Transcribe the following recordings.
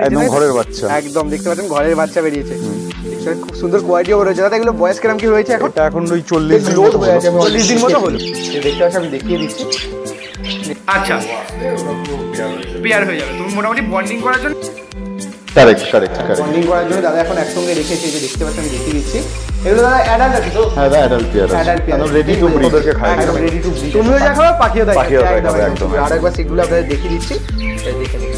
একদম ঘরের বাচ্চা, একদম দেখতে পাচ্ছেন ঘরের বাচ্চা বেরিয়েছে, খুব সুন্দর কোয়ালিটিও রয়েছে। দাদা এগুলো বয়স কিরকম কি রয়েছে এখন? এখন ওই 40 দিন লোড হয়ে আছে, 40 দিন মতো হলো। দেখতে পাচ্ছি, আমি দেখিয়ে দিচ্ছি। আচ্ছা পেয়ার হয়ে যাবে। তুমি মোটামুটি বন্ডিং করার জন্য বন্ডিং করার জন্য দাদা এখন একসঙ্গে রেখেছি, এই যে দেখতে পাচ্ছি, আমি দেখিয়ে দিচ্ছি। এগুলো দাদা অ্যাডাল্ট আছে তো? হ্যাঁ অ্যাডাল্ট পেয়ার আছে, একদম রেডি টু ব্রিড, ওদেরকে খাই একদম রেডি টু ব্রিড। তুমিও দেখাও, পাখিও দেখাও, একদম। আরেকবার সেগুলো আপনাদের দেখিয়ে দিচ্ছি, দেখে নিন।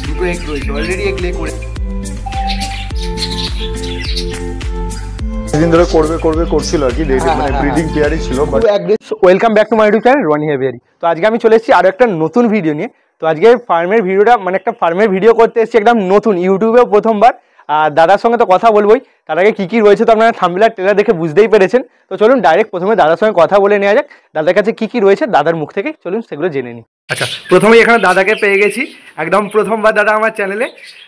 দুটো এগ রয়েছে, অলরেডি এগ লে করে দিন ধরে করছিল আর কি, মানে ব্রিডিং পেয়ারই ছিল। Welcome back to my YouTube channel Roni হেভিয়ারি। তো আজকে আমি চলে এসেছি আরো একটা নতুন ভিডিও নিয়ে। তো আজকে ফার্মের ভিডিওটা, মানে একটা ফার্মের ভিডিও করতে এসেছি একদম নতুন, ইউটিউবেও প্রথমবার। আর দাদার সঙ্গে তো কথা বলবোই, তার আগে কী কী রয়েছে তো আপনারা থাম্বনেল আর ট্রেলার দেখে বুঝতেই পেরেছেন। তো চলুন ডাইরেক্ট প্রথমে দাদার সঙ্গে কথা বলে নেওয়া যাক, দাদার কাছে কী কী রয়েছে দাদার মুখ থেকে চলুন সেগুলো জেনে নিই। আচ্ছা, প্রথমেই এখানে দাদাকে পেয়ে গেছি, একদম প্রথমবার দাদা আমার চ্যানেলে।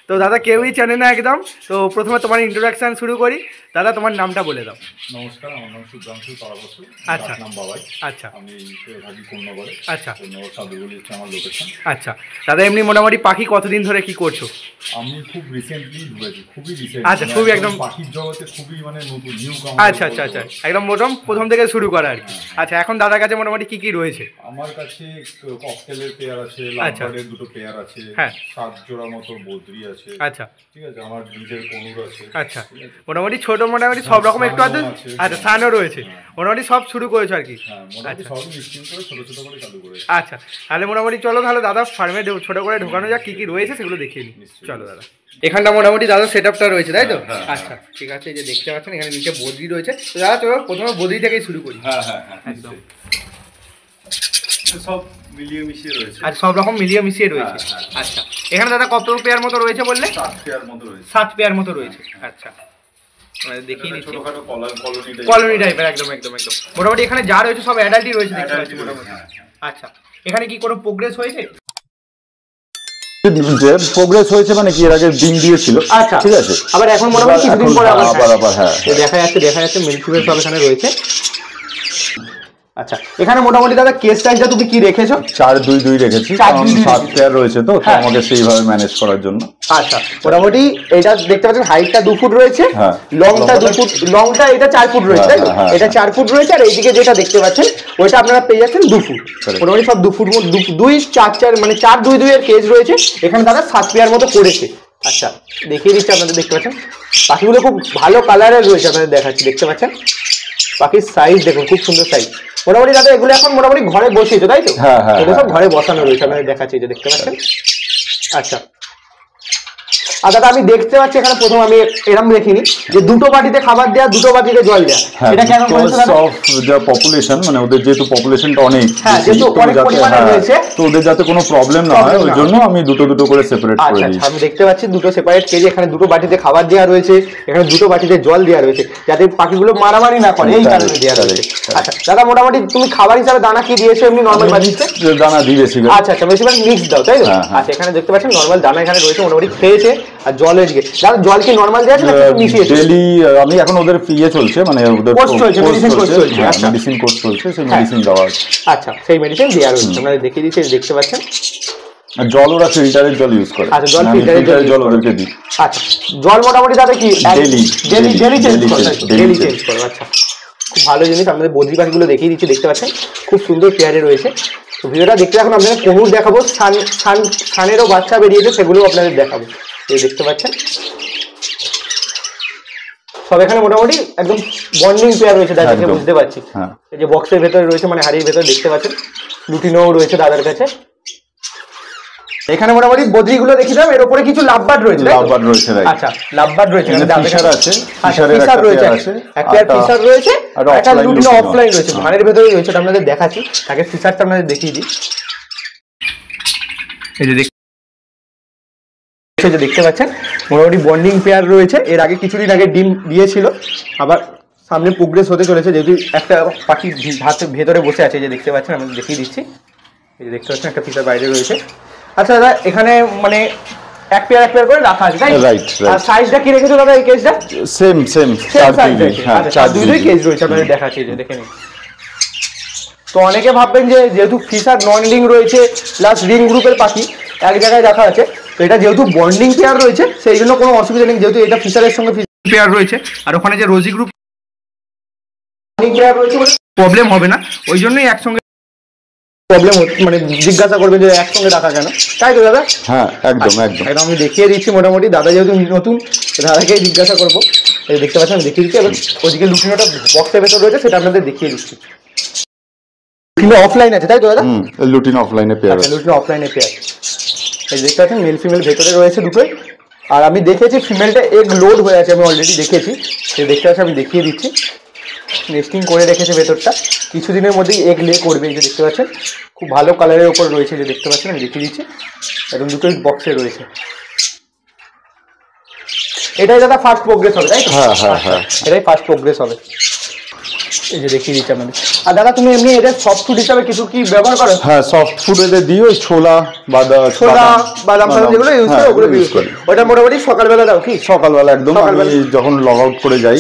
তো দাদা কেউই জানে না একদম, তো প্রথমে তোমার ইন্ট্রোডাকশন শুরু করি। দাদা তোমার নামটা বলে দাও। নমস্কার, আমার নাম সুধাংশু তারাবসু। আচ্ছা, নাম বাবাই। আচ্ছা, আমি থাকি কোন্নগরে। আচ্ছা, কোন্নগর সাদুগুলি হচ্ছে আমার লোকেশন। আচ্ছা দাদা, এমনি মোটামুটি পাখি কতদিন ধরে কি করছো? আমি খুব রিসেন্টলি ঢুকেছি, খুবই রিসেন্ট। আচ্ছা, খুবই একদম পাখির জগতে খুবই মানে নতুন, নিউ কাম। আচ্ছা আচ্ছা আচ্ছা, একদম প্রথম থেকে শুরু করা আর কি। আচ্ছা, এখন দাদার কাছে মোটামুটি কি কি রয়েছে? আমার কাছে ককটেলের পেয়ার আছে, লাভবার্ডের দুটো পেয়ার আছে, হ্যাঁ 7 জোড়া মতো বদ্রি আছে। আচ্ছা, ঠিক আছে, আমার নিজের কনুর আছে। আচ্ছা, মোটামুটি ছোট মোটামুটি সব রকম একটু আছে। আচ্ছা, সানও রয়েছে, মোটামুটি সব শুরু করেছো আর কি। মোটামুটি সব মিক্সিং করে ছোট ছোট করে চালু করেছি। আচ্ছা, তাহলে মোটামুটি চলো তাহলে দাদা ফার্মে ছোট করে ঢোকানো যাক, কি কি রয়েছে সেগুলো দেখিয়ে নিই। চলো দাদা, এখানটা মোটামুটি দাদা সেট আপটা রয়েছে তাই তো? আচ্ছা ঠিক আছে, এই যে দেখতে পাচ্ছেন এখানে নিচে বদ্রি রয়েছে। তো দাদা চলো প্রথমে বদ্রি থেকেই শুরু করি। হ্যাঁ হ্যাঁ হ্যাঁ, একদম সব মিলিয়ে মিশিয়ে রয়েছে। আর সব রকম মিলিয়ে মিশিয়ে রয়েছে। আচ্ছা, এখানে দাদা কত পেয়ার মতো রয়েছে বললে? 7 পেয়ার মতো রয়েছে। 7 পেয়ার মতো রয়েছে। আচ্ছা, দেখিয়ে নিচ্ছি। ছোটখাটো কলোনি টাইপের, একদম একদম একদম। মোটামুটি এখানে যা রয়েছে সব অ্যাডাল্টই রয়েছে দেখতে পাচ্ছি মোটামুটি। আচ্ছা, এখানে কি কোনো প্রোগ্রেস হয়েছে? প্রোগ্রেস হয়েছে মানে কি, এর আগে ডিম দিয়েছিল। আচ্ছা ঠিক আছে, আবার এখন মোটামুটি কিছুদিন পরে আবার হ্যাঁ দেখা যাচ্ছে মিল্কফিডের সব এখানে রয়েছে। আচ্ছা, এখানে মোটামুটি দাদা কেস সাইজটা তুমি কি রেখেছো? 4-2-2 রেখেছি, কারণ 7 পেয়ার রয়েছে তো আমাকে সেইভাবে ম্যানেজ করার জন্য। আচ্ছা, মোটামুটি এটা দেখতে পাচ্ছেন হাইটটা 2 ফুট রয়েছে, লংটা 2 ফুট, লংটা এটা 4 ফুট রয়েছে তাই তো? এটা 4 ফুট রয়েছে, আর এইদিকে যেটা দেখতে পাচ্ছেন ওইটা আপনারা পেয়ে যাচ্ছেন 2 ফুট। মোটামুটি সব 2 ফুট, 2-4 মানে 4-2-2 এর কেজ রয়েছে। এখানে দাদা 7 পেয়ার মতো করেছে। আচ্ছা, দেখিয়ে দিচ্ছি, আপনাদের দেখতে পাচ্ছেন পাখিগুলো খুব ভালো কালারের রয়েছে, আপনাদের দেখাচ্ছি। দেখতে পাচ্ছেন পাখির সাইজ দেখুন, খুব সুন্দর সাইজ। মোটামুটি দাদা এগুলো এখন মোটামুটি ঘরে বসিয়েছো তাই তো? এগুলো সব ঘরে বসানো রয়েছে, আপনাদের দেখাচ্ছি, যে দেখতে পাচ্ছেন। আচ্ছা, আর দাদা আমি দেখতে পাচ্ছি এখানে প্রথম আমি এরকম দেখিনি যে দুটো বাটিতে খাবার দেওয়া, দুটো বাটিতে জল দেওয়া। এটা কেন করেছো দাদা? পপুলেশন, মানে ওদের যেহেতু পপুলেশনটা অনেক, যেহেতু অনেক পরিমাণে রয়েছে, তো ওদের যাতে কোনো প্রবলেম না হয় ওই জন্য আমি দুটো করে সেপারেট করে দিয়েছি। আমি দেখতে পাচ্ছি দুটো সেপারেট কেজি, এখানে দুটো বাটিতে খাবার দেওয়া রয়েছে, এখানে দুটো বাটিতে জল দেওয়া রয়েছে, যাতে পাখিগুলো মারামারি না করে, এই কারণে দেওয়া রয়েছে। আচ্ছা দাদা, মোটামুটি তুমি খাবার হিসাবে দানা কি দিয়েছো? এমনি নর্মাল বাটিতে দানা দিয়েছি। আচ্ছা আচ্ছা, বেশিরভাগ মিক্স দাও তাই তো? আচ্ছা, এখানে দেখতে পাচ্ছেন নর্মাল দানা এখানে রয়েছে, মোটামুটি খেয়েছে। আর জল এদিকে দাদা, জল কি নর্মাল দেওয়া আছে না মিশিয়েছে? ডেইলি আমি এখন ওদের ইয়ে চলছে, মানে ওদের কোর্স চলছে, মেডিসিন কোর্স চলছে। আচ্ছা, মেডিসিন কোর্স চলছে, সেই মেডিসিন দেওয়া আছে। আচ্ছা, সেই মেডিসিন দেওয়া রয়েছে, আপনারা দেখিয়ে দিচ্ছি, দেখতে পাচ্ছেন। জল ওরা ফিল্টারের জল ইউজ করে। আচ্ছা, জল ফিল্টারের জল ওদেরকে দিই। আচ্ছা, জল মোটামুটি দাদা কি ডেইলি চেঞ্জ করো? আচ্ছা, খুব ভালো জিনিস। আপনাদের বদ্রি পাখিগুলো দেখিয়ে দিচ্ছি, দেখতে পাচ্ছেন খুব সুন্দর পেয়ারে রয়েছে। তো ভিডিওটা দেখতে এখন আপনাদের কোনুর দেখাবো, সানেরও বাচ্চা বেরিয়েছে, সেগুলো আপনাদের দেখাবো। এই দেখতে পাচ্ছেন সব এখানে মোটামুটি একদম বন্ডিং পেয়ার রয়েছে, দাদাকে বুঝতে পারছি। এই যে বক্সের ভেতরে রয়েছে, মানে হাড়ির ভেতরে দেখতে পাচ্ছেন লুটিনোও রয়েছে দাদার কাছে। এখানে মোটামুটি বদ্রিগুলো দেখিলাম, এর উপরে কিছু লাভবার্ড রয়েছে। আচ্ছা, লাভবার্ড রয়েছে, ফিশার আছে, ফিশার রয়েছে, একটা ফিশার রয়েছে, একটা লুটিনো অফলাইন রয়েছে, ভানের ভেতরেই রয়েছে। এটা আপনাদের দেখাচ্ছি, তাকে ফিশারটা আপনাদের দেখিয়ে দিই। এই যে দেখতে পাচ্ছেন মোটামুটি বন্ডিং পেয়ার রয়েছে। এর আগে কিছুদিন আগে ডিম দিয়েছিল, আবার সামনে প্রোগ্রেস হতে চলেছে, যেহেতু একটা পাখি হাতের ভেতরে বসে আছে। যে দেখতে পাচ্ছেন, আমি দেখিয়ে দিচ্ছি, এই যে দেখতে পাচ্ছেন একটা ফিশার বাইরে রয়েছে। আচ্ছা দাদা, এখানে মানে এক পেয়ার করে রাখা আছে তাই? রাইট। আর সাইজটা কি রেখেছো দাদা এই কেজটা? সেম সাইজ রয়েছে। আচ্ছা, 4-2 কেজ রয়েছে, আপনাদের দেখাচ্ছি, যে দেখে নিন। তো অনেকে ভাববেন যে যেহেতু ফিশার নন রিং রয়েছে প্লাস রিং গ্রুপের পাখি, এক জায়গায় রাখা আছে। তো এটা যেহেতু বন্ডিং পেয়ার রয়েছে সেই জন্য কোনো অসুবিধা নেই, যেহেতু এটা ফিশারের সঙ্গে পেয়ার রয়েছে আর ওখানে যে রোজি গ্রুপ পেয়ার রয়েছে প্রবলেম হবে না, ওই জন্যই একসঙ্গে প্রবলেম মানে জিজ্ঞাসা করবে যে একসঙ্গে রাখা কেন, তাই তো দাদা? হ্যাঁ একদম একদম একদম আমি দেখিয়ে দিচ্ছি মোটামুটি, দাদা যেহেতু নতুন দাদাকেই জিজ্ঞাসা করবো। দেখতে পাচ্ছেন আমি দেখিয়ে দিচ্ছি, এবার ওদিকে লুটিনোটা বক্সের ভেতর রয়েছে সেটা আপনাদের দেখিয়ে দিচ্ছি। লুটিনো অফলাইন আছে তাই তো দাদা? লুটিনো অফলাইনে পেয়ার, লুটিনো অফলাইনে পেয়ার। এই দেখতে পাচ্ছেন মেল ফিমেল ভেতরে রয়েছে দুটোই। আর আমি দেখেছি ফিমেলটা এগ লোড হয়ে আছে, আমি অলরেডি দেখেছি, সে দেখতে পাচ্ছি আমি দেখিয়ে দিচ্ছি। নেস্টিং করে রেখেছে ভেতরটা, কিছুদিনের মধ্যেই এগ লে করবে। এই যে দেখতে পাচ্ছেন খুব ভালো কালারের ওপর রয়েছে, যে দেখতে পাচ্ছেন আমি দেখিয়ে দিচ্ছি, একদম দুটোই বক্সে রয়েছে। এটাই দাদা ফার্স্ট প্রোগ্রেস হবে তাই তো? হ্যাঁ হ্যাঁ হ্যাঁ, এটাই ফার্স্ট প্রোগ্রেস হবে। এই যে দেখিয়ে দিচ্ছি আপনাদের। আর দাদা তুমি এমনি এটা সফট ফুড হিসাবে কিছু কি ব্যবহার করো? হ্যাঁ সফট ফুড এতে দিই, ওই ছোলা বাদাম যেগুলো ইউজ করে ওগুলো ইউজ করি। ওটা মোটামুটি সকালবেলা দাও কি? সকালবেলা একদম আমি যখন লগ আউট করে যাই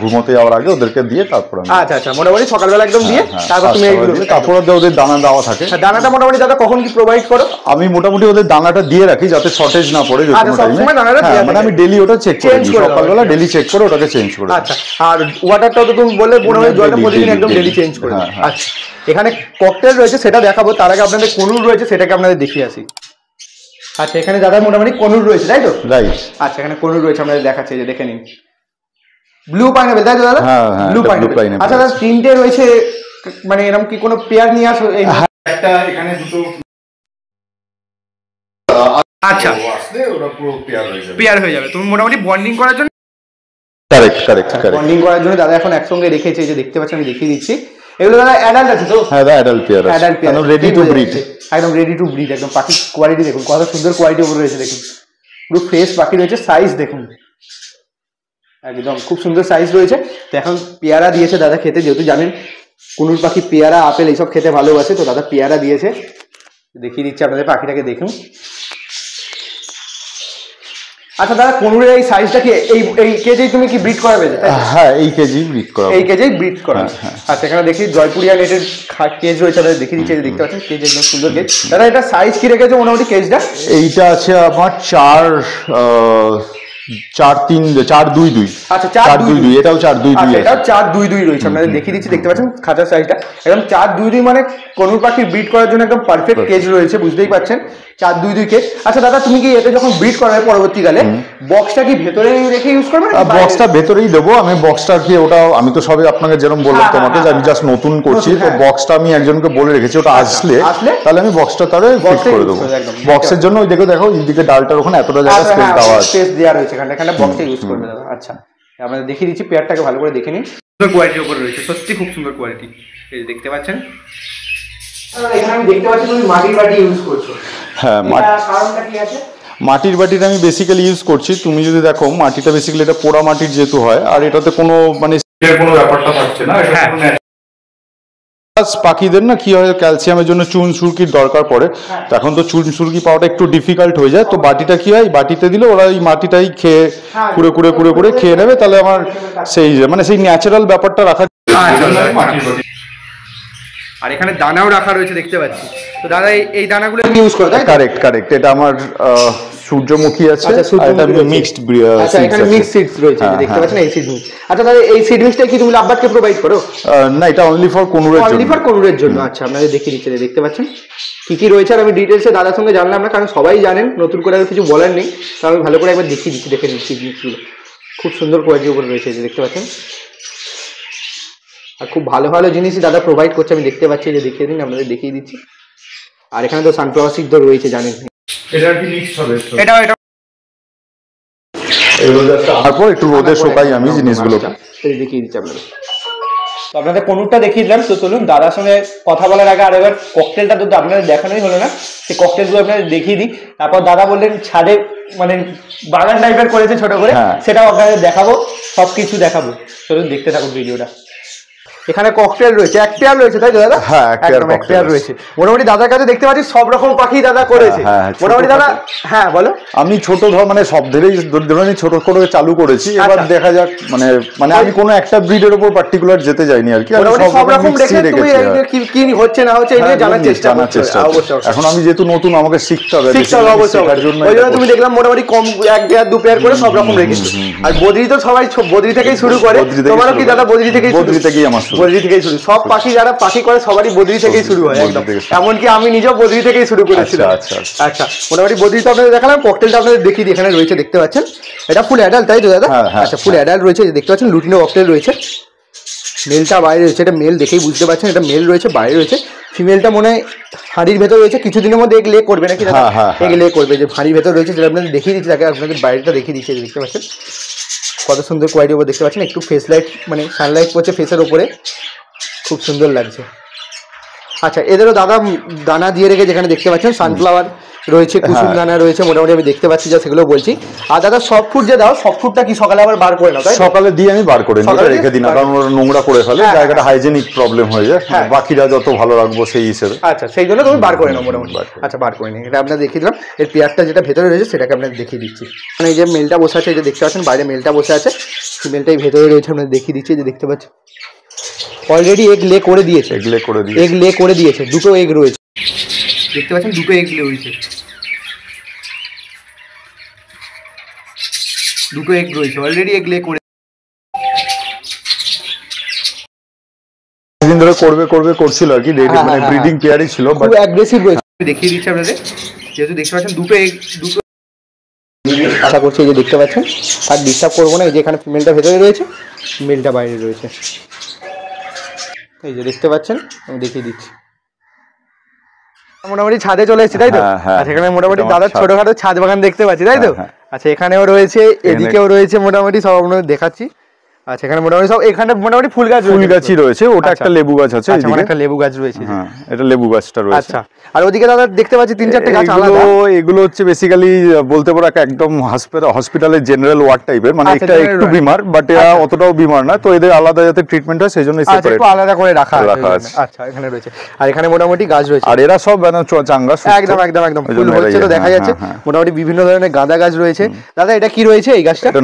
ঘুমোতে যাওয়ার আগে ওদেরকে দিয়ে তারপর আচ্ছা আচ্ছা মোটামুটি সকালবেলা একদম দিয়ে তারপর তুমি তারপর ওদের দানা দেওয়া থাকে। দানাটা মোটামুটি দাদা কখন কি প্রোভাইড করো? আমি মোটামুটি ওদের দানাটা দিয়ে রাখি যাতে শর্টেজ না পড়ে। মানে আমি ডেলি ওটা চেক করি, সকালবেলা ডেলি চেক করে ওটাকে চেঞ্জ করে। আচ্ছা, আর ওয়াটারটাও তো তুমি বললে মোটামুটি জলটা প্রতিদিন একদম ডেলি চেঞ্জ করে। আচ্ছা, এখানে ককটেল রয়েছে সেটা দেখাবো, তার আগে আপনাদের কনুর রয়েছে সেটাকে আপনাদের দেখিয়ে আসি। আচ্ছা, এখানে দাদা মোটামুটি কনুর রয়েছে তাই তো? রাইট। আচ্ছা, এখানে কনুর রয়েছে আপনাদের দেখাচ্ছে, যে দেখে নিন। ব্লু পাইনাপেল তাই তো দাদা? Blue pineapple. আচ্ছা দাদা, তিনটে রয়েছে, মানে এরকম কি কোনো পেয়ার নিয়ে আসো? একটা এখানে দুটো। আচ্ছা, ওরা পুরো পেয়ার হয়ে যাবে। তুমি মোটামুটি বন্ডিং করার জন্য বন্ডিং করার জন্য দাদা এখন একসঙ্গে রেখেছে, যে দেখতে পাচ্ছেন আমি দেখিয়ে দিচ্ছি। এগুলো দাদা অ্যাডাল্ট আছে তো? হ্যাঁ দাদা অ্যাডাল্ট পেয়ার আছে, একদম রেডি টু ব্রিড। একদম রেডি টু ব্রিড, একদম পাখির কোয়ালিটি দেখুন কত সুন্দর কোয়ালিটি উপরে রয়েছে, দেখুন পুরো ফ্রেশ পাখি রয়েছে। সাইজ দেখুন একদম খুব সুন্দর সাইজ রয়েছে। তো এখন পেয়ারা দিয়েছে দাদা খেতে, যেহেতু জানেন কুনুর পাখি পেয়ারা আপেল এইসব খেতে ভালোবাসে, তো দাদা পেয়ারা দিয়েছে। দেখিয়ে দিচ্ছি আপনাদের, পাখিটাকে দেখুন। আচ্ছা দাদা, কনুরের এই সাইজটা কি এই কেজেই তুমি কি ব্রিড করাবে? হ্যাঁ এই কেজেই ব্রিড করা, এই কেজেই ব্রিড করা। আচ্ছা, এখানে দেখি জয়পুরিয়া নেটের কেজ রয়েছে, আপনাদের দেখিয়ে দিচ্ছি, দেখতে পাচ্ছেন কেজ একদম সুন্দর কেজ। দাদা এটা সাইজ কি রেখেছে মোটামুটি কেজটা? এইটা আছে আমার 4-3-4-2-2। আচ্ছা 4-2-2, এটাও 4-2-2, এটাও 4-2-2 রয়েছে। আপনাদের দেখিয়ে দিচ্ছি, দেখতে পাচ্ছেন খাঁচার সাইজটা একদম 4-2-2, মানে কনুর পাখির ব্রিড করার জন্য একদম পারফেক্ট কেজ রয়েছে, বুঝতেই পাচ্ছেন 4-2-2 কেজ। আচ্ছা দাদা, তুমি কি এতে যখন ব্রিড করাবে পরবর্তীকালে বক্সটা কি ভেতরে রেখে ইউজ করবে? বক্সটা ভেতরেই দেবো আমি। বক্সটা কি ওটা আমি তো সবে আপনাকে যেরকম বললাম তোমাকে যে আমি জাস্ট নতুন করছি, তো বক্সটা আমি একজনকে বলে রেখেছি, ওটা আসলে তাহলে আমি বক্সটা তাহলে ফিট করে দেবো। বক্সের জন্য ওই দেখো এইদিকে ডালটার ওখানে এতটা জায়গা স্পেস দেওয়া আছে, স্পেস দেওয়া রয়েছে, এখানে বক্সে ইউজ করবে দাদা। আচ্ছা, আপনাদের দেখিয়ে দিচ্ছি, পেয়ারটাকে ভালো করে দেখে নিন। সুন্দর কোয়ালিটির উপরে রয়েছে, সত্যি খুব সুন্দর কোয়ালিটি, এই দেখতে পাচ্ছেন। এখানে আমি দেখতে পাচ্ছি তুমি মাটির বাটি ইউজ করছো। হ্যাঁ, কারণটা কি আছে? মাটির বাটিটা আমি বেসিক্যালি ইউজ করছি। তুমি যদি দেখো মাটিটা বেসিক্যালি এটা পোড়া মাটির যেহেতু হয়, আর এটাতে কোনো মানে কোনো ব্যাপারটা থাকছে না। পাখিদের না কি হয়, ক্যালসিয়ামের জন্য চুন সুরকির দরকার পড়ে, এখন তো চুন সুরকি পাওয়াটা একটু ডিফিকাল্ট হয়ে যায়। তো বাটিটা কি হয়, বাটিতে দিলে ওরা এই মাটিটাই খেয়ে কুড়ে খেয়ে নেবে, তাহলে আমার সেই মানে সেই ন্যাচারাল ব্যাপারটা রাখা। আর এখানে দানাও রাখা রয়েছে দেখতে পাচ্ছি। তো দাদা এই দানাগুলো ইউজ করো তাই? কারেক্ট। এটা আমার সূর্যমুখী আছে, আর এটা মিক্সড। আচ্ছা, এখানে মিক্স সিডস রয়েছে, দেখতে পাচ্ছেন এই সিড মিক্স। আচ্ছা দাদা, এই সিড মিক্সটা কি তুমি লাভবার্ডকে প্রোভাইড করো? না, এটা অনলি ফর কনুরের জন্য। আচ্ছা, আপনাদের দেখিয়ে দিচ্ছি, দেখতে পাচ্ছেন কি কি রয়েছে। আর আমি ডিটেলসে দাদার সঙ্গে জানলাম না, কারণ সবাই জানেন, নতুন করে আর কিছু বলার নেই। তো আমি ভালো করে একবার দেখিয়ে দিচ্ছি, দেখে নিন সিড মিক্সগুলো খুব সুন্দর কোয়ালিটির উপরে রয়েছে, দেখতে পাচ্ছেন। আর খুব ভালো ভালো জিনিসই দাদা প্রোভাইড করছে, আমি দেখতে পাচ্ছি, যে দেখিয়ে দিন, আপনাদের দেখিয়ে দিচ্ছি। আর এখানে তো সানফ্লাওয়ার সিড রয়েছে, জানেন। এটা কি মিক্স হবে? এটা তারপর একটু রোদে শুকাই আমি জিনিসগুলো, দেখিয়ে দিচ্ছি আপনাদের। তো আপনাদের কনুরটা দেখিয়ে দিলাম। তো চলুন দাদার সঙ্গে কথা বলার আগে আর এবার ককটেলটা তো আপনাদের দেখানোই হলো না, সেই ককটেলগুলো আপনাদের দেখিয়ে দিই। তারপর দাদা বললেন ছাদে মানে বাগান টাইপের করেছে ছোট করে, সেটাও আপনাদের দেখাবো, সবকিছু দেখাবো। চলুন দেখতে থাকুন ভিডিওটা। এখানে ককটেল রয়েছে, এক পেয়ার রয়েছে তাই তো দাদা? হ্যাঁ, এক পেয়ার রয়েছে। মোটামুটি দাদার কাছে দেখতে পাচ্ছি সব রকম পাখি দাদা করেছে। মোটামুটি দাদা, হ্যাঁ বলো। আমি ছোট মানে সব ধরনের ছোট করে চালু করেছি, এবার দেখা যাক মানে আমি কোনো একটা ব্রিডের উপর পার্টিকুলার যেতে যাইনি আর কি। সব রকম দেখে তুমি কি হচ্ছে না হচ্ছে এই নিয়ে জানার চেষ্টা করছো। অবশ্যই এখন আমি যেহেতু নতুন, আমাকে শিখতে হবে অবশ্যই। ওই জন্য তুমি দেখলাম মোটামুটি কম এক পেয়ার দু পেয়ার করে সব রকম রেখেছো। আর বদ্রি তো সবাই বদ্রি থেকেই শুরু করে, তোমারও কি দাদা বদ্রি থেকেই আমার শুরু? বদ্রি থেকেই শুরু। সব পাখি যারা পাখি করে সবারই বদ্রি থেকেই শুরু হয় একদম। এমনকি আমি নিজেও বদ্রি থেকেই শুরু করেছিলাম। আচ্ছা, মোটামুটি বদ্রি তো আপনাদের দেখালাম, ককটেলটা আপনাদের দেখিয়ে দিই। এখানে রয়েছে দেখতে পাচ্ছেন, এটা ফুল অ্যাডাল্ট তাই তো দাদা? আচ্ছা, ফুল অ্যাডাল্ট রয়েছে, দেখতে পাচ্ছেন লুটিনো ককটেল রয়েছে। মেলটা বাইরে রয়েছে, এটা মেল দেখেই বুঝতে পারছেন, এটা মেল রয়েছে, বাইরে রয়েছে। ফিমেলটা মনে হয় হাঁড়ির ভেতর রয়েছে, কিছুদিনের মধ্যে এগ লে করবে নাকি দাদা? এগ লে করবে, যে হাঁড়ির ভেতর রয়েছে যেটা আপনাদের দেখিয়ে দিচ্ছি, তাকে আপনাদের বাইরেটা দেখিয়ে দিচ্ছে। দেখতে পাচ্ছেন কত সুন্দর কোয়ালিটির উপর দেখতে পাচ্ছেন, একটু ফেস লাইট মানে সানলাইট পড়ছে ফেসের ওপরে, খুব সুন্দর লাগছে। আচ্ছা, এদেরও দাদা দানা দিয়ে রেখে, যেখানে দেখতে পাচ্ছেন সানফ্লাওয়ার রয়েছে, কুসুম দানা রয়েছে, মোটামুটি আমি দেখতে পাচ্ছি যা, সেগুলো বলছি। আর দাদা সফট ফুড যে দাও, সফট ফুডটা কি সকালে আবার বার করে নাও? সকালে দিয়ে আমি বার করে নিই, রেখে দিই না, কারণ ওরা নোংরা করে ফেলে, জায়গাটা হাইজেনিক প্রবলেম হয়ে যায়, বাকিরা যত ভালো রাখবো সেই হিসেবে। আচ্ছা, সেই জন্য তুমি বার করে নাও মোটামুটি। আচ্ছা, বার করে নিই, এটা আপনার দেখিয়ে দিলাম। এর পেয়ারটা যেটা ভেতরে রয়েছে সেটাকে আপনাদের দেখিয়ে দিচ্ছি। মানে এই যে মেলটা বসে আছে, এই যে দেখতে পাচ্ছেন বাইরে মেলটা বসে আছে, ফিমেলটাই ভেতরে রয়েছে, আপনাদের দেখিয়ে দিচ্ছি। যে দেখতে পাচ্ছেন অলরেডি এগ লে করে দিয়েছে, এগ লে করে দিয়েছে, দুটো এগ রয়েছে, দেখতে পাচ্ছেন দুটো এগ রয়েছে, দুটো এগ রয়েছে, অলরেডি এগ লে করে দিন ধরে করছিল আর কি, মানে ব্রিডিং পেয়ারই ছিল, বাট অ্যাগ্রেসিভ রয়েছে। দেখিয়ে দিচ্ছি আপনাদের, যেহেতু দেখতে পাচ্ছেন দুটো আশা করছি এই যে দেখতে পাচ্ছেন, আর ডিস্টার্ব করবো না। এই যে এখানে ফিমেলটা ভেতরে রয়েছে, মেলটা বাইরে রয়েছে, এই যে দেখতে পাচ্ছেন, আমি দেখিয়ে দিচ্ছি। মোটামুটি ছাদে চলে এসেছি তাই তো? আচ্ছা, এখানে মোটামুটি দাদার ছোটখাটো ছাদ বাগান দেখতে পাচ্ছি তাই তো? আচ্ছা, এখানেও রয়েছে, এদিকেও রয়েছে, মোটামুটি সব আপনাদের দেখাচ্ছি। আচ্ছা, এখানে মোটামুটি সব, এখানে মোটামুটি ফুল গাছই রয়েছে, ওটা একটা লেবু গাছ আছে, একটা লেবু গাছ রয়েছে, এটা লেবু গাছটা রয়েছে। আচ্ছা, আর ওদিকে দাদা দেখতে পাচ্ছি 3-4টে গাছ আলাদা। এগুলো হচ্ছে বেসিক্যালি বলতে পারো একদম হসপিটালের জেনারেল ওয়ার্ড টাইপের, মানে একটা একটু বিমার, বাট এরা অতটাও বিমার না, তো এদের আলাদা যাতে ট্রিটমেন্ট হয় সেই জন্য সেপারেট একটু আলাদা করে রাখা আছে। আচ্ছা, এখানে রয়েছে, আর এখানে মোটামুটি গাছ রয়েছে, আর এরা সব চাঙ্গা, একদম ফুল হচ্ছে তো দেখা যাচ্ছে। মোটামুটি বিভিন্ন ধরনের গাঁদা গাছ রয়েছে। দাদা এটা কি রয়েছে এই গাছটা? এটা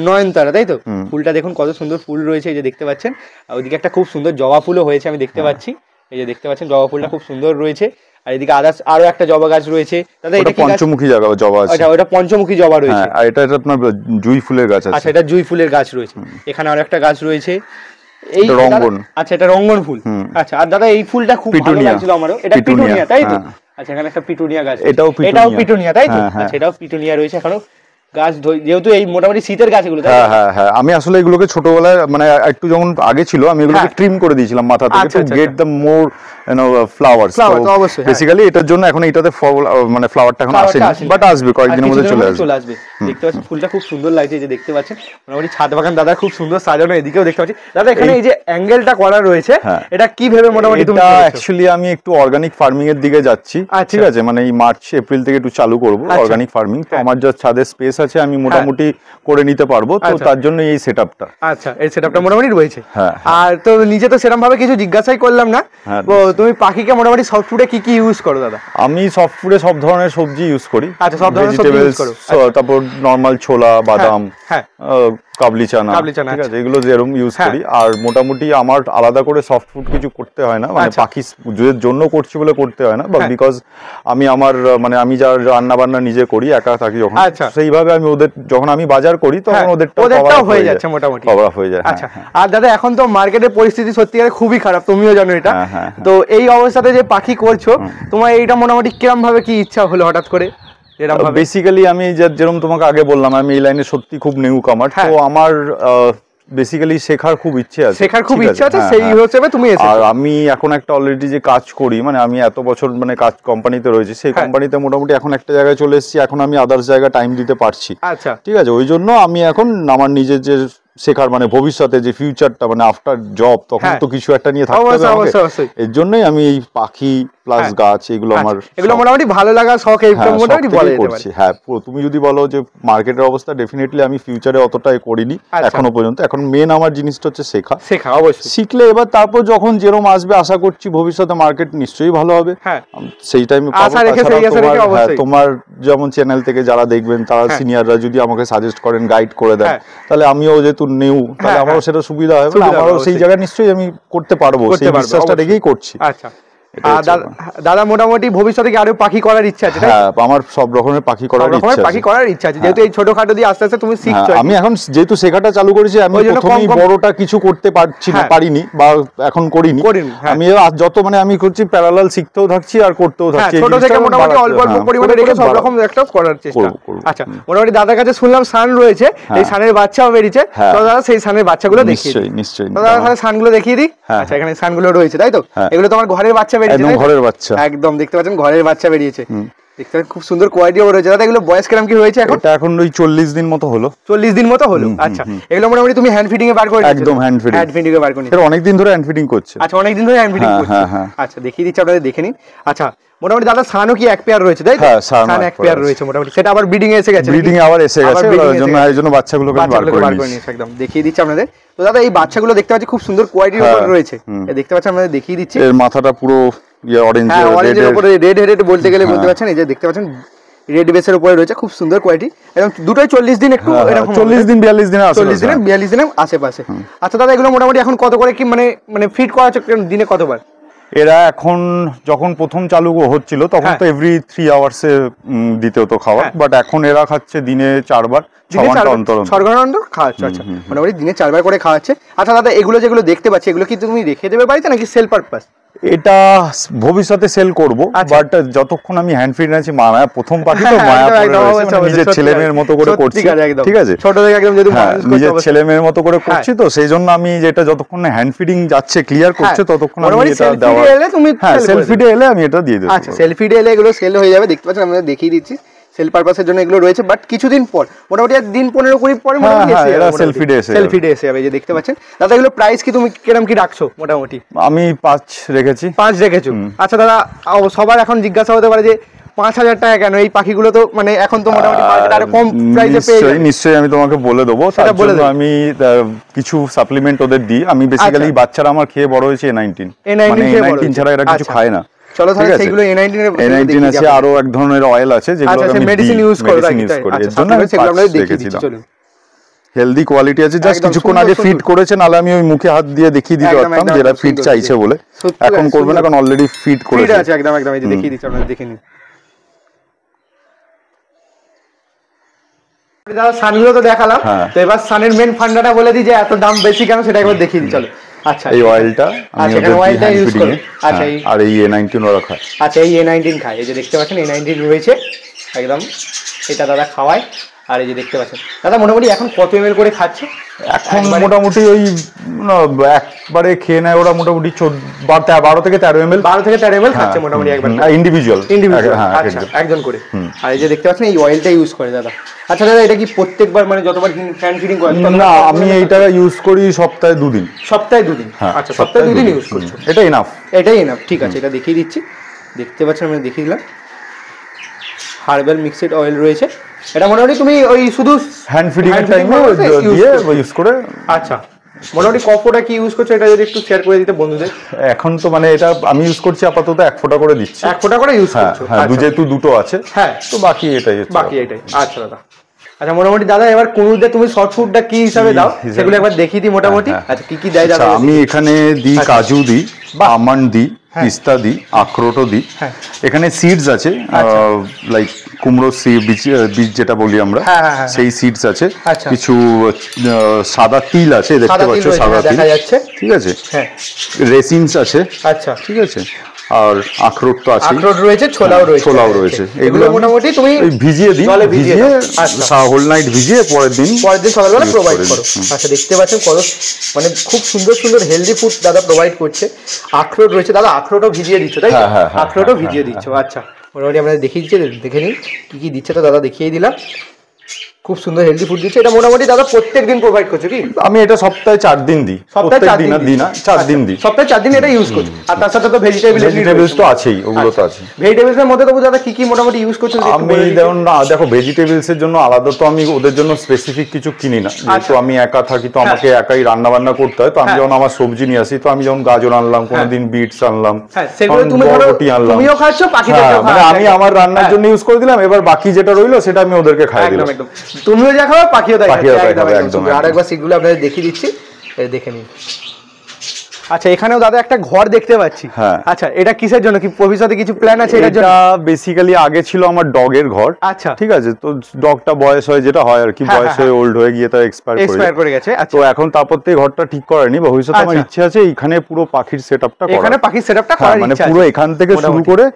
নয়নতারা তাই তো? ফুলটা দেখুন কত সুন্দর ফুল রয়েছে, এই যে দেখতে পাচ্ছেন। আর ওইদিকে একটা খুব সুন্দর জবা ফুলও হয়েছে, আমি দেখতে পাচ্ছি, এই যে দেখতে পাচ্ছেন জবা ফুলটা খুব সুন্দর রয়েছে। আর এদিকে আরো একটা জবা গাছ রয়েছে। দাদা এটা পঞ্চমুখী জবা আছে। আচ্ছা, ওটা পঞ্চমুখী জবা রয়েছে, আর এটা আপনার জুই ফুলের গাছ আছে। আচ্ছা, এটা জুই ফুলের গাছ রয়েছে। এখানে আরো একটা গাছ রয়েছে, এই রঙ্গন। আচ্ছা, এটা রঙ্গন ফুল। আচ্ছা, আর দাদা এই ফুলটা খুব ভালো লাগছিল আমারও, এটা পিটুনিয়া তাই তো? আচ্ছা, এখানে একটা পিটুনিয়া গাছ, এটাও পিটুনিয়া তাই তো? আচ্ছা, এটাও পিটুনিয়া রয়েছে এখনো গাছ, যেহেতু এই মোটামুটি শীতের গাছ এগুলো। হ্যাঁ, আমি আসলে এগুলোকে ছোটবেলায় মানে একটু যখন আগে ছিল, আমি এগুলোকে ট্রিম করে দিয়েছিলাম মাথা থেকে, to get the more flowers. Basically এটার জন্য এখন এটাতে মানে ফ্লাওয়ারটা এখন আসেনি, বাট আসবে, কয়েকদিনের মধ্যে চলে আসবে। দেখতে পাচ্ছেন ফুলটা খুব সুন্দর লাগছে, এই যে দেখতে পাচ্ছেন মোটামুটি ছাদ বাগান দাদা খুব সুন্দর সাজানো। এদিকেও দেখতে পাচ্ছি দাদা, এখানে এই যে অ্যাঙ্গেলটা করা রয়েছে, এটা কি ভেবে মোটামুটি? এটা অ্যাকচুয়ালি আমি একটু অর্গানিক ফার্মিং এর দিকে যাচ্ছি, ঠিক আছে, মানে এই মার্চ এপ্রিল থেকে একটু চালু করব অর্গানিক ফার্মিং। তো আমার যা ছাদের স্পেস আছে আমি মোটামুটি করে নিতে পারবো, তো তার জন্য এই সেটআপটা। আচ্ছা, এই সেটআপটা মোটামুটি রয়েছে। আর তো নিজে তো সেরকম ভাবে কিছু জিজ্ঞাসাই করলাম না, তো তুমি পাখিকে মোটামুটি সফট ফুডে কি কি ইউজ করো দাদা? আমি সফট ফুডে সব ধরনের সবজি ইউজ করি। আচ্ছা, সব ধরনের সবজি ইউজ করো। তারপর নরমাল ছোলা, বাদাম, কাবলি চানা, ঠিক আছে, এগুলো যেরকম ইউজ করি। আর মোটামুটি আমার আলাদা করে সফট ফুড কিছু করতে হয় না, মানে পাখির জন্য করছি বলে করতে হয় না, বা বিকজ আমি আমার মানে আমি যা রান্না বান্না নিজে করি, একা থাকি যখন, সেইভাবে আমি ওদের যখন আমি বাজার করি তখন ওদেরটাও হয়ে যাচ্ছে মোটামুটি, কভার হয়ে যায়। আচ্ছা, আর দাদা এখন তো মার্কেটের পরিস্থিতি সত্যিকারে খুবই খারাপ, তুমিও জানো এটা। তো এই অবস্থাতে যে পাখি করছো, তোমার এইটা মোটামুটি কিরম ভাবে কি ইচ্ছা হলো হঠাৎ করে? বেসিক্যালি আমি যেরকম তোমাকে আগে বললাম, আমি এই লাইনে সত্যি খুব নিউ কামার, তো আমার বেসিক্যালি শেখার খুব ইচ্ছে আছে, সেই হিসেবে তুমি এসেছো। আর আমি এখন একটা অলরেডি যে কাজ করি, মানে আমি এত বছর মানে কাজ কোম্পানিতে রয়েছে, সেই কোম্পানিতে মোটামুটি এখন একটা জায়গায় চলে এসেছি, এখন আমি আদার্স জায়গায় টাইম দিতে পারছি। আচ্ছা, ঠিক আছে, ওই জন্য আমি এখন আমার নিজের যে শেখার মানে ভবিষ্যতে যে ফিউচারটা মানে আফটার জব, তখন তো কিছু একটা নিয়ে থাকতে হবে, এর জন্যই আমি এই পাখি প্লাস গাছ, এগুলো আমার এগুলো মোটামুটি ভালো লাগা শখ, এই মোটামুটি বলা যেতে পারে। হ্যাঁ, তুমি যদি বলো যে মার্কেটের অবস্থা, ডেফিনেটলি আমি ফিউচারে অতটা করিনি এখনো পর্যন্ত। এখন মেন আমার জিনিসটা হচ্ছে শেখা অবশ্যই। শিখলে এবার তারপর যখন যেরকম আসবে, আশা করছি ভবিষ্যতে মার্কেট নিশ্চয়ই ভালো হবে, সেই টাইমে তোমার যেমন চ্যানেল থেকে যারা দেখবেন, তারা সিনিয়ররা যদি আমাকে সাজেস্ট করেন, গাইড করে দেন, তাহলে আমিও যেহেতু নেও, তাহলে আমারও সেটা সুবিধা হবে, আমারও সেই জায়গায় নিশ্চয়ই আমি করতে পারবো, সেই বিশ্বাসটা রেখেই করছি। আচ্ছা দাদা, মোটামুটি ভবিষ্যতে কি আরো পাখি করার ইচ্ছা আছে? হ্যাঁ, আমার সব রকমের পাখি করার ইচ্ছা আছে, যেহেতু এই ছোটখাটো দিয়ে আস্তে আস্তে তুমি শিখছো। আমি এখন যেহেতু শেখাটা চালু করেছি, আমি প্রথমেই বড়টা কিছু করতে পারিনি বা এখন করিনি। আমি যত মানে আমি করছি প্যারালাল শিখতেও থাকছি আর করতেও থাকছি, ছোট থেকে মোটামুটি অল্প অল্প পরিমাণে রেখে সব রকম একটা করার চেষ্টা। আচ্ছা, মোটামুটি দাদার কাছে শুনলাম সান রয়েছে, এই সানের বাচ্চাও বেরিয়েছে, তো দাদা সেই সানের বাচ্চাগুলো দেখিয়ে দিই। নিশ্চয়ই দাদা তাহলে সানগুলো দেখিয়ে দিই। আচ্ছা, এখানে সানগুলো রয়েছে, তাই তো? এগুলো তোমার ঘরের বাচ্চা বেরিয়েছে? একদম ঘরের বাচ্চা, একদম দেখতে পাচ্ছেন ঘরের বাচ্চা বেরিয়েছে, দেখতে খুব সুন্দর কোয়ালিটিও রয়েছে। দাদা এগুলো বয়স কিরকম কি হয়েছে এখন? এটা এখন ওই 40 দিন মতো হলো। 40 দিন মতো হলো। আচ্ছা, এগুলো মোটামুটি তুমি হ্যান্ড ফিডিং এ বার করে? একদম হ্যান্ড ফিডিং এ বার করে। এটা অনেক দিন ধরে হ্যান্ড ফিডিং করছে। আচ্ছা, অনেক দিন ধরে হ্যান্ড ফিডিং করছে। আচ্ছা, দেখিয়ে দিচ্ছি আপনাদের, দেখে নিন। আচ্ছা, মোটামুটি দাদা সানও কি এক পেয়ার রয়েছে, তাই তো? সান এক পেয়ার রয়েছে মোটামুটি, সেটা আবার ব্রিডিং এ এসে গেছে। ব্রিডিং এ আবার এসে গেছে, এর জন্য বাচ্চাগুলোকে বার করে নিয়েছি। একদম দেখিয়ে দিচ্ছি আপনাদের। তো দাদা এই বাচ্চাগুলো দেখতে পাচ্ছি খুব সুন্দর কোয়ালিটির উপর রয়েছে, দেখতে পাচ্ছেন, আপনাদের দেখিয়ে দিচ্ছি। এর মাথাটা পুরো অরেঞ্জের উপরে রেড হেডেড বলতে গেলে বলতে পারছেন, এই যে দেখতে পাচ্ছেন রেড বেসের উপরে রয়েছে, খুব সুন্দর কোয়ালিটি। এবং দুটোই 40 দিন, একটু এরকম 40 দিন 42 দিন, 42 দিনের আশেপাশে। আচ্ছা দাদা, এগুলো মোটামুটি এখন কত করে কি মানে ফিড করা হচ্ছে দিনে কতবার? এরা এখন যখন প্রথম চালু হচ্ছিল তখন তো এভরি 3 আওয়ার্সে দিতে হতো খাবার, বাট এখন এরা খাচ্ছে দিনে 4 বার, 6 ঘন্টা অন্তর খাওয়াচ্ছে। আচ্ছা, মোটামুটি দিনে 4 বার করে খাওয়াচ্ছে। আচ্ছা দাদা, এগুলো যেগুলো দেখতে পাচ্ছি, এগুলো কি তুমি রেখে দেবে বাড়িতে নাকি সেল পারপাস? এটা ভবিষ্যতে সেল করব, বাট যতক্ষণ আমি হ্যান্ড ফিড আছি, মায়া প্রথম পাখি তো মায়া নিজের ছেলে মেয়ের মতো করে করছি, ঠিক আছে? ছোট থেকে একদম যদি নিজের ছেলে মেয়ের মতো করে করছি, তো সেই জন্য আমি যেটা যতক্ষণ হ্যান্ড ফিডিং যাচ্ছে, ক্লিয়ার করছে, ততক্ষণ আমি এটা দেওয়া, সেল ফিডে এলে আমি এটা দিয়ে দেব। আচ্ছা, সেল ফিডে এলে এগুলো সেল হয়ে যাবে, দেখতে পাচ্ছেন, আমরা দেখিয়ে দিচ্ছি। সেল পারপাসের জন্য এগুলো রয়েছে, বাট কিছুদিন পর মোটামুটি দিন 15-20 পরে সেল ফিডে এসে যাবে, যে দেখতে পাচ্ছেন। দাদা এগুলো প্রাইস কি তুমি কিরকম কি রাখছো? মোটামুটি আমি 5 রেখেছি। 5 রেখেছো? আচ্ছা দাদা, সবার এখন জিজ্ঞাসা হতে পারে যে 5000 টাকা কেন? এই পাখিগুলো তো মানে এখন তো মোটামুটি মার্কেটে আরো কম প্রাইসে পেয়ে যাবে। নিশ্চয়ই আমি তোমাকে বলে দেবো, তার জন্য আমি কিছু সাপ্লিমেন্ট ওদের দিই। আমি বেসিক্যালি বাচ্চারা আমার খেয়ে বড় হয়েছে A19, মানে A19 ছাড়া এরা কিছু খায় না। চলো তাহলে সেইগুলো A19 আছে, আরো এক ধরনের অয়েল আছে যেগুলো আমি মেডিসিন ইউজ করি, এর জন্য সেগুলো আমরা দেখিয়েছিলাম। হেলদি কোয়ালিটি আছে, জাস্ট কিছুক্ষণ আগে ফিড করেছে, নালে আমি ওই মুখে হাত দিয়ে দেখিয়ে দিতে পারতাম যেটা ফিড চাইছে বলে। এখন করবে না, কারণ অলরেডি ফিড করেছে। আছে একদম এই যে দেখিয়ে দিচ্ছি, আপনারা দেখে নিন। দাদা সানগুলো তো দেখালাম, তো এবার সানের মেন ফান্ডাটা বলে দিই যে এত দাম বেশি কেন, সেটা একবার দেখিয়ে দিই। চলো। আচ্ছা, এই অয়েলটা আমি অয়েলটা ইউজ করি। আচ্ছা, আর এই A19 ওরা খায়। আচ্ছা, এই A19 খায়, এই যে দেখতে পাচ্ছেন A19 রয়েছে একদম, এটা দাদা খাওয়ায়। আর এই যে দেখতে পাচ্ছেন দাদা, মোটামুটি এখন কত ml করে খাচ্ছে? এখন মোটামুটি ওই একবারে খেয়ে নেয় ওরা, মোটামুটি 12 থেকে 13 ml, 12 থেকে 13 ml খাচ্ছে মোটামুটি একবার, ইন্ডিভিজুয়াল। আচ্ছা, একজন করে। আর এই যে দেখতে পাচ্ছেন এই অয়েলটা ইউজ করে দাদা। আচ্ছা দাদা, এটা কি প্রত্যেকবার মানে যতবার ফ্যান ফিডিং করেন? না, আমি এইটা ইউজ করি সপ্তাহে 2 দিন। সপ্তাহে 2 দিন? আচ্ছা, সপ্তাহে 2 দিন ইউজ করছো, এটাই এনাফ। ঠিক আছে, এটা দেখিয়ে দিচ্ছি। দেখতে পাচ্ছেন, আমি দেখিয়ে দিলাম। হার্বাল মিক্সড অয়েল রয়েছে, এটা মোটামুটি তুমি ওই শুধু হ্যান্ড ফিডিং এর টাইমে দিয়ে ইউজ করে। আচ্ছা, মোটামুটি কপোটা কি ইউজ করছো, এটা যদি একটু শেয়ার করে দিতে বন্ধুদের। এখন তো মানে এটা আমি ইউজ করছি আপাতত 1 ফোঁটা করে দিচ্ছি। 1 ফোঁটা করে ইউজ করছো? হ্যাঁ, যেহেতু দুটো আছে, তো বাকি এটাই। আচ্ছা দাদা। আচ্ছা, মোটামুটি দাদা এবার কুনুরদের তুমি শর্ট ফুডটা কি হিসাবে দাও সেগুলো একবার দেখিয়ে দিই মোটামুটি। আচ্ছা, কি কি দেয় দাদা? আমি এখানে দিই কাজু দিই, আমন্ড দিই, পিস্তা দিই, আখরোটও দিই। এখানে সিডস আছে, লাইক কুমড়ো বীজ যেটা বলি আমরা, সেই সিডস আছে। কিছু সাদা তিল আছে, দেখতে পাচ্ছ সাদা তিল, ঠিক আছে। রেসিনস আছে, আচ্ছা, ঠিক আছে। আর আখরোট তো আছে, আখরোট রয়েছে, ছোলাও রয়েছে। এগুলো মোটামুটি তুমি ভিজিয়ে দিই, ভিজিয়ে হোল নাইট ভিজিয়ে পরের দিন সকালবেলা প্রোভাইড করো। আচ্ছা, দেখতে পাচ্ছেন কত মানে খুব সুন্দর সুন্দর হেলদি ফুড দাদা প্রোভাইড করছে। আখরোট রয়েছে দাদা, আখরোটও ভিজিয়ে দিচ্ছ, তাই তো? আখরোটও ভিজিয়ে দিচ্ছ। আচ্ছা, মোটামুটি আমরা দেখিয়ে দিচ্ছি, দেখে নিন কি কি দিচ্ছে, তো দাদা দেখিয়ে দিলাম। খুব সুন্দর হেলদি ফুড দিচ্ছে। এটা মোটামুটি দাদা প্রত্যেকদিন প্রোভাইড করছো কি? আমি এটা সপ্তাহে 4 দিন দিই। সপ্তাহে 4 দিন দিই না, 4 দিন দিই। সপ্তাহে 4 দিন এটা ইউজ করছো। আর তার সাথে তো ভেজিটেবলস তো আছেই, ওগুলো তো আছে। ভেজিটেবলস এর মধ্যে তো দাদা কি কি মোটামুটি ইউজ করছো? আমি দেখো ভেজিটেবলস এর জন্য আলাদা তো আমি ওদের জন্য স্পেসিফিক কিছু কিনি না, যেহেতু আমি একা থাকি তো আমাকে একাই রান্না বান্না করতে হয়। তো আমি যখন আমার সবজি নিয়ে আসি, তো আমি যখন গাজর আনলাম, কোনোদিন বিটস আনলাম, তুমিও খাচ্ছো, পাখিদেরকেও মানে আমি আমার রান্নার জন্য ইউজ করে দিলাম, এবার বাকি যেটা রইলো সেটা আমি ওদেরকে খাইয়ে দিলাম। তুমিও যা খাও পাখিও তাই খাবে, একদম। আর একবার সেগুলো আপনাদের দেখিয়ে দিচ্ছি, দেখে নিন। আচ্ছা, এখানেও দাদা একটা ঘর দেখতে পাচ্ছি। হ্যাঁ। আচ্ছা, এটা কিসের জন্য, কি ভবিষ্যতে কিছু প্ল্যান আছে এটার জন্য? এটা বেসিক্যালি আগে ছিল আমার ডগের ঘর। আচ্ছা, ঠিক আছে। তো ডগটা বয়স হয়, যেটা হয় আর কি, বয়স হয়ে ওল্ড হয়ে গিয়ে তার এক্সপায়ার করে গেছে। তো এখন তারপর থেকে ঘরটা ঠিক করেনি। ভবিষ্যতে আমার ইচ্ছে আছে এখানে পুরো পাখির সেটআপটা করা। এখানে পাখির সেটআপটা করার ইচ্ছা আছে, মানে পুরো এখান থেকে শুরু করে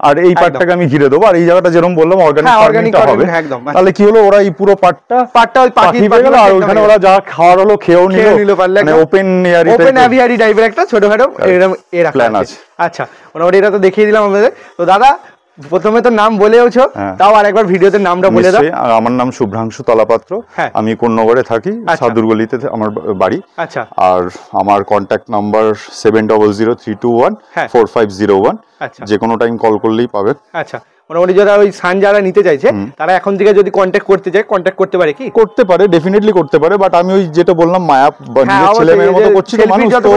আর এই পার্টটাকে আমি ঘিরে দেবো। আর এই জায়গাটা যেরকম বললাম অর্গানিক হবে, তাহলে কি হলো, ওরা এই পুরো পার্টটা ওই পাখি পেয়ে গেল, আর ওখানে ওরা যা খাওয়ার হলো খেয়েও নিল, মানে ওপেন অ্যাভিয়ারি টাইপের একটা ছোটখাটো এরকম প্ল্যান আছে। আচ্ছা, মোটামুটি এটা তো দেখিয়ে দিলাম আমাদের। তো দাদা প্রথমে তো নাম বলেওছো, তাও আরেকবার ভিডিওতে নামটা বলে দাও। আমার নাম শুভ্রাংশু তলাপাত্র, আমি কোন্নগরে থাকি, সাদুরগলিতে আমার বাড়ি। আচ্ছা, আর আমার কন্ট্যাক্ট নাম্বার 7003214501। যে কোনো টাইম কল করলেই পাবেন। আচ্ছা, মোটামুটি যারা ওই সান যারা নিতে চাইছে তারা এখন থেকে যদি কন্ট্যাক্ট করতে চায়, কন্ট্যাক্ট করতে পারে কি? করতে পারে, ডেফিনেটলি করতে পারে। বাট আমি ওই যেটা বললাম মায়া নিজের ছেলে মেয়ের মতো করছি তো, মানুষ তো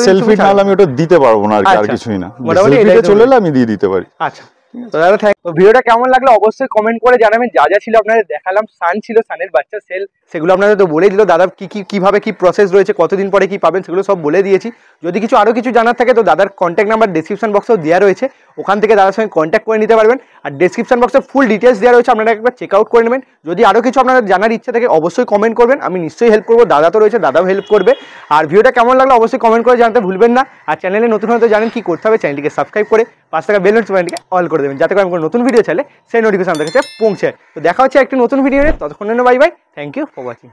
সেলফি না হলে আমি ওটা দিতে পারবো না আর কিছুই না। সেলফিটা চলে এলে আমি দিয়ে দিতে পারি। আচ্ছা, তো দাদা ভিডিওটা কেমন লাগলো অবশ্যই কমেন্ট করে জানাবেন। যা যা ছিল আপনাদের দেখালাম, সান ছিল, সানের বাচ্চা সেল, সেগুলো আপনাদের তো বলে দিল। দাদা কিভাবে কি প্রসেস রয়েছে, কতদিন পরে কি পাবেন, সেগুলো সব বলে দিয়েছি। যদি কিছু আরো কিছু জানার থাকে তো দাদার কন্ট্যাক্ট নাম্বার ডেসক্রিপশন বক্সেও দেওয়া রয়েছে, ওখান থেকে দাদার সঙ্গে কন্ট্যাক্ট করে নিতে পারবেন। আর ডেসক্রিপশন বক্সে ফুল ডিটেলস দেওয়া রয়েছে, আপনারা একবার চেক আউট করে নেবেন। যদি আরো কিছু আপনাদের জানার ইচ্ছা থাকে অবশ্যই কমেন্ট করবেন, আমি নিশ্চয়ই হেল্প করবো। দাদা তো রয়েছে, দাদাও হেল্প করবে। আর ভিডিওটা কেমন লাগলো অবশ্যই কমেন্ট করে জানাতে ভুলবেন না। আর চ্যানেলে নতুন হয়তো জানেন কি করতে হবে, চ্যানেলটিকে সাবস্ক্রাইব করে পাঁচ টাকা বেল নোটিফিকেশনটিকে অল করে দেবেন, যাতে করে আমি কোনো নতুন ভিডিও চাইলে সেই নোটিফিকেশন আপনাদের কাছে পৌঁছে। তো দেখা হচ্ছে একটি নতুন ভিডিও নিয়ে, ততক্ষণ bye bye, thank you for watching.